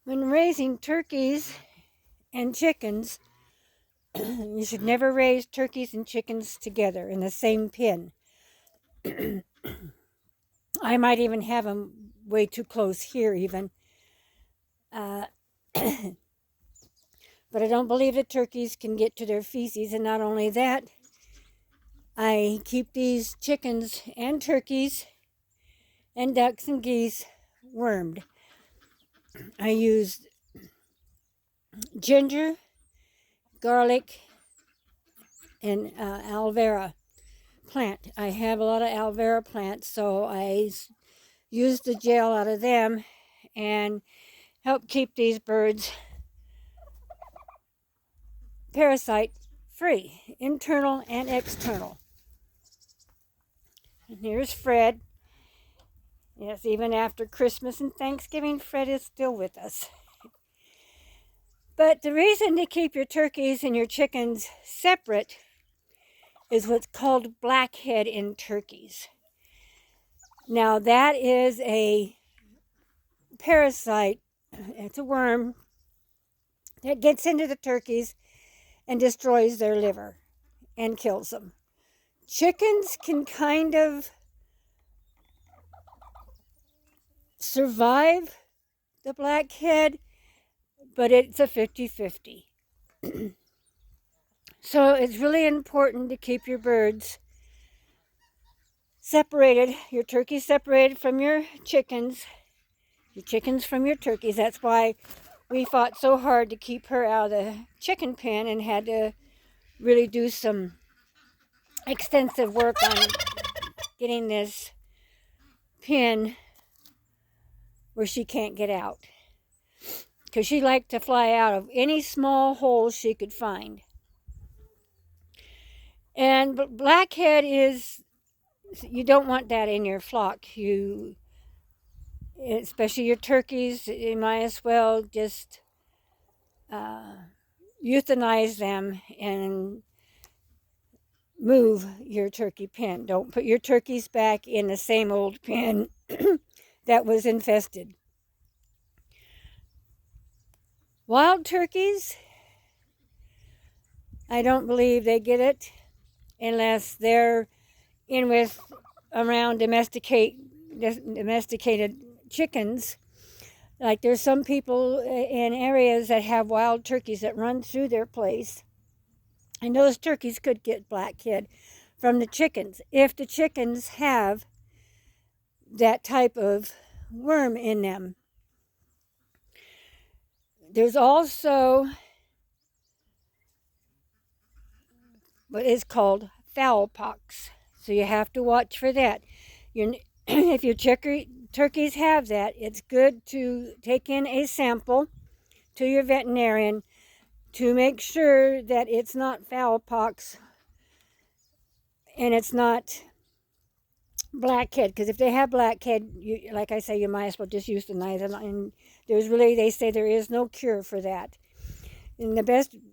When raising turkeys and chickens, you should never raise turkeys and chickens together in the same pen. I might even have them way too close here, even. Uh, but I don't believe the turkeys can get to their feces. And not only that, I keep these chickens and turkeys and ducks and geese wormed. I use ginger, garlic, and aloe vera plant. I have a lot of aloe vera plants, so I use the gel out of them and help keep these birds parasite free, internal and external. And here's Fred. Yes, even after Christmas and Thanksgiving, Fred is still with us. But the reason to keep your turkeys and your chickens separate is what's called blackhead in turkeys. Now, that is a parasite, it's a worm that gets into the turkeys and destroys their liver and kills them. Chickens can kind of survive the blackhead, but it's a 50-50. So it's really important to keep your birds separated, your turkeys separated from your chickens from your turkeys. That's why we fought so hard to keep her out of the chicken pen and had to really do some extensive work on getting this pen where she can't get out. Because she liked to fly out of any small hole she could find. And blackhead is, you don't want that in your flock. Especially your turkeys, you might as well just euthanize them and move your turkey pen. Don't put your turkeys back in the same old pen that was infested. Wild turkeys, I don't believe they get it unless they're in with around domesticated chickens. Like there's some people in areas that have wild turkeys that run through their place, and those turkeys could get blackhead from the chickens if the chickens have that type of worm in them. There's also what is called fowl pox, so you have to watch for that. If your turkeys have that, it's good to take in a sample to your veterinarian to make sure that it's not fowl pox and it's not blackhead. Because if they have blackhead, like I say, you might as well just euthanize them. And they say there is no cure for that. And the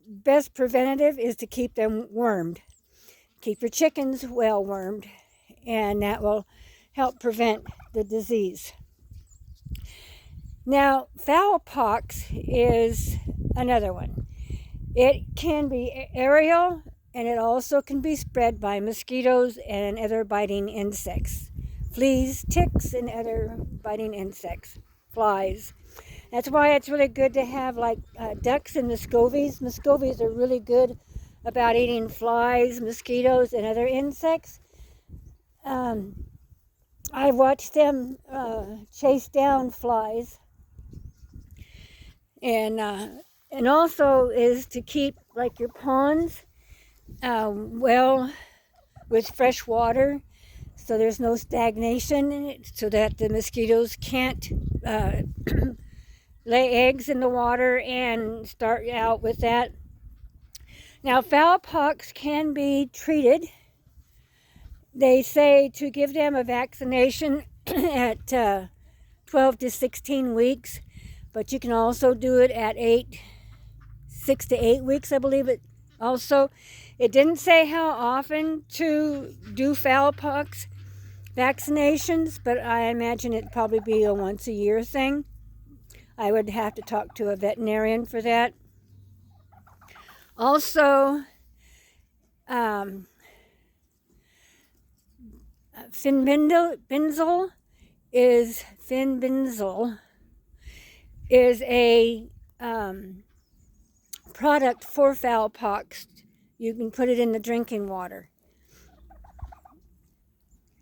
best preventative is to keep them wormed. Keep your chickens well wormed, and that will help prevent the disease. Now, fowl pox is another one. It can be aerial, and it also can be spread by mosquitoes and other biting insects. Fleas, ticks, and other biting insects. Flies. That's why it's really good to have ducks and muscovies. Muscovies are really good about eating flies, mosquitoes, and other insects. I watched them chase down flies. And also is to keep your ponds well with fresh water, so there's no stagnation in it, so that the mosquitoes can't lay eggs in the water and start out with that. Now, fowl pox can be treated. They say to give them a vaccination at 12 to 16 weeks, but you can also do it at 6 to 8 weeks, I believe it. Also, it didn't say how often to do fowl pox vaccinations, but I imagine it'd probably be a once a year thing. I would have to talk to a veterinarian for that. Also, Finbenzol is a product for fowl pox. You can put it in the drinking water.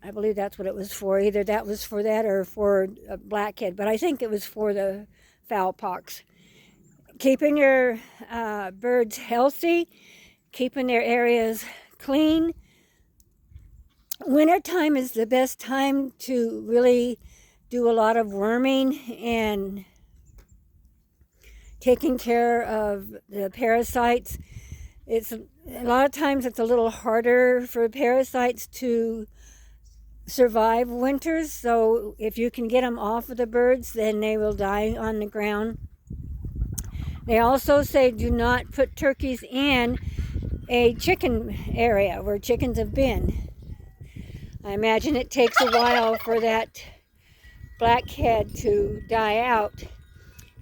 I believe that's what it was for. Either that was for that or for blackhead, but I think it was for the fowl pox. Keeping your birds healthy, keeping their areas clean. Wintertime is the best time to really do a lot of worming and taking care of the parasites. It's a lot of times it's a little harder for parasites to survive winters, so if you can get them off of the birds, then they will die on the ground. They also say do not put turkeys in a chicken area where chickens have been. I imagine it takes a while for that blackhead to die out.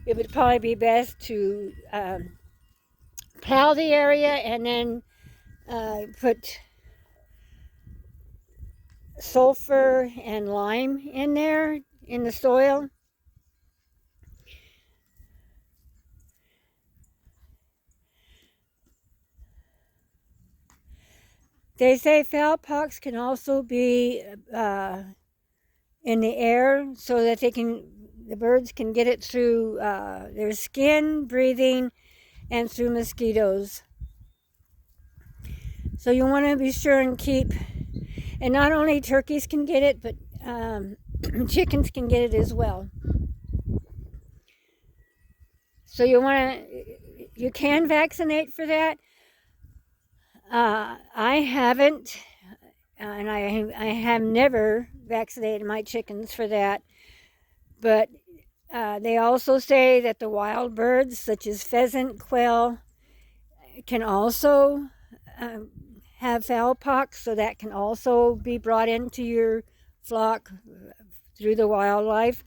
It would probably be best to plow the area and then put sulfur and lime in there in the soil. They say fowl pox can also be in the air, so that the birds can get it through their skin, breathing, and through mosquitoes. So you want to be sure and keep, and not only turkeys can get it, but chickens can get it as well. So you can vaccinate for that. I haven't, and I have never vaccinated my chickens for that. But they also say that the wild birds, such as pheasant, quail, can also have fowl pox, so that can also be brought into your flock through the wildlife.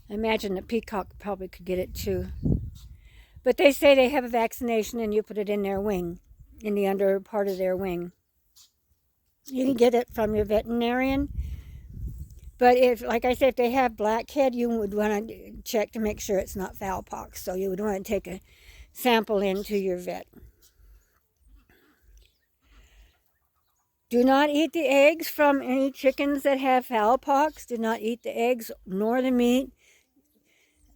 I imagine the peacock probably could get it too. But they say they have a vaccination and you put it in their wing, in the under part of their wing. You can get it from your veterinarian. But if, like I said, if they have blackhead, you would want to check to make sure it's not fowl pox. So you would want to take a sample into your vet. Do not eat the eggs from any chickens that have fowl pox. Do not eat the eggs nor the meat.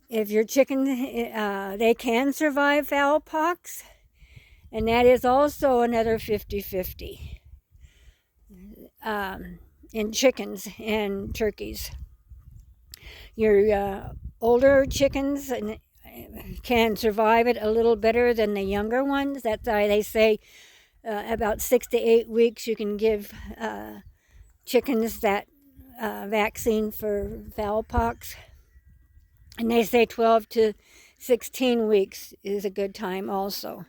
If your chicken, they can survive fowl pox, and that is also another 50-50 in chickens and turkeys. Your older chickens can survive it a little better than the younger ones. That's why they say about 6 to 8 weeks you can give chickens that vaccine for fowl pox. And they say 12 to 16 weeks is a good time also.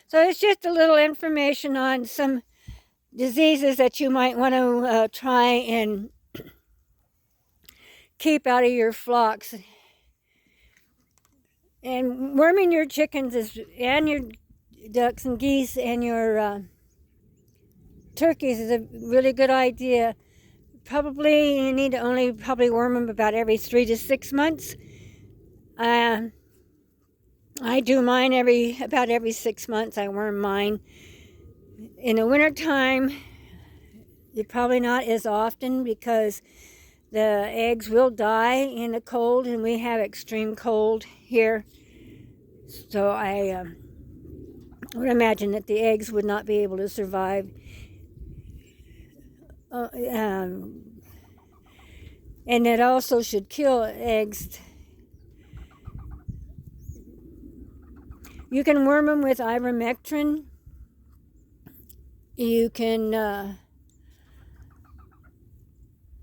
So it's just a little information on some diseases that you might want to try and keep out of your flocks. And worming your chickens and your ducks and geese and your turkeys is a really good idea. Probably you need to only worm them about every 3 to 6 months. I do mine about every 6 months. I worm mine. In the wintertime, probably not as often because the eggs will die in the cold, and we have extreme cold here. So I would imagine that the eggs would not be able to survive. And it also should kill eggs. You can worm them with ivermectin. You can, the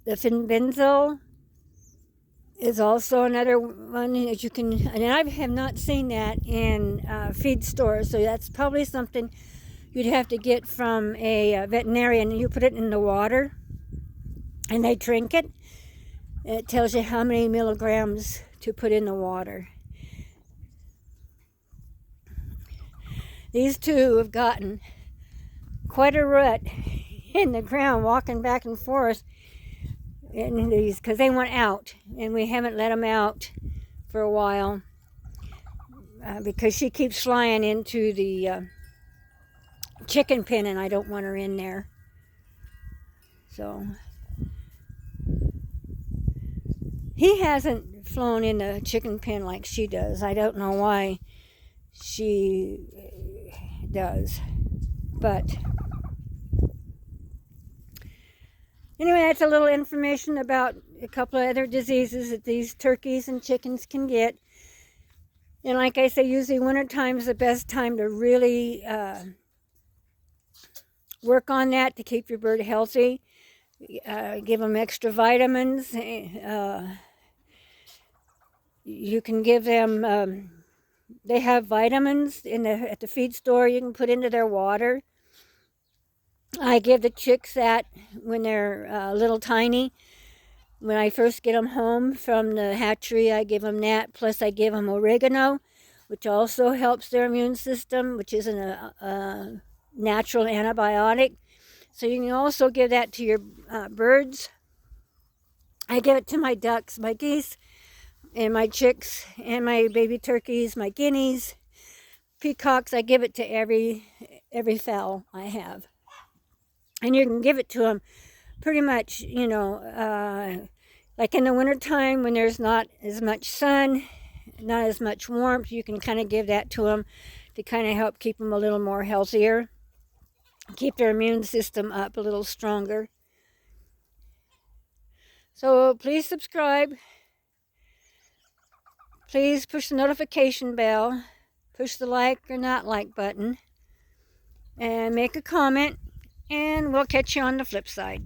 Finbenzol is also another one that you can, and I have not seen that in feed stores, so that's probably something you'd have to get from a veterinarian. You put it in the water and they drink it. It tells you how many milligrams to put in the water. These two have gotten quite a rut in the ground, walking back and forth in these, because they went out, and we haven't let them out for a while because she keeps flying into the chicken pen, and I don't want her in there. So he hasn't flown in the chicken pen like she does. I don't know why she does, but anyway, that's a little information about a couple of other diseases that these turkeys and chickens can get. And like I say, usually wintertime is the best time to really work on that to keep your bird healthy. Give them extra vitamins. You can give them, they have vitamins at the feed store you can put into their water. I give the chicks that when they're little tiny. When I first get them home from the hatchery, I give them that. Plus I give them oregano, which also helps their immune system, which isn't a natural antibiotic. So you can also give that to your birds. I give it to my ducks, my geese, and my chicks, and my baby turkeys, my guineas, peacocks. I give it to every fowl I have. And you can give it to them pretty much, you know, like in the wintertime when there's not as much sun, not as much warmth, you can kind of give that to them to kind of help keep them a little more healthier, keep their immune system up a little stronger. So please subscribe. Please push the notification bell. Push the like or not like button. And make a comment. And we'll catch you on the flip side.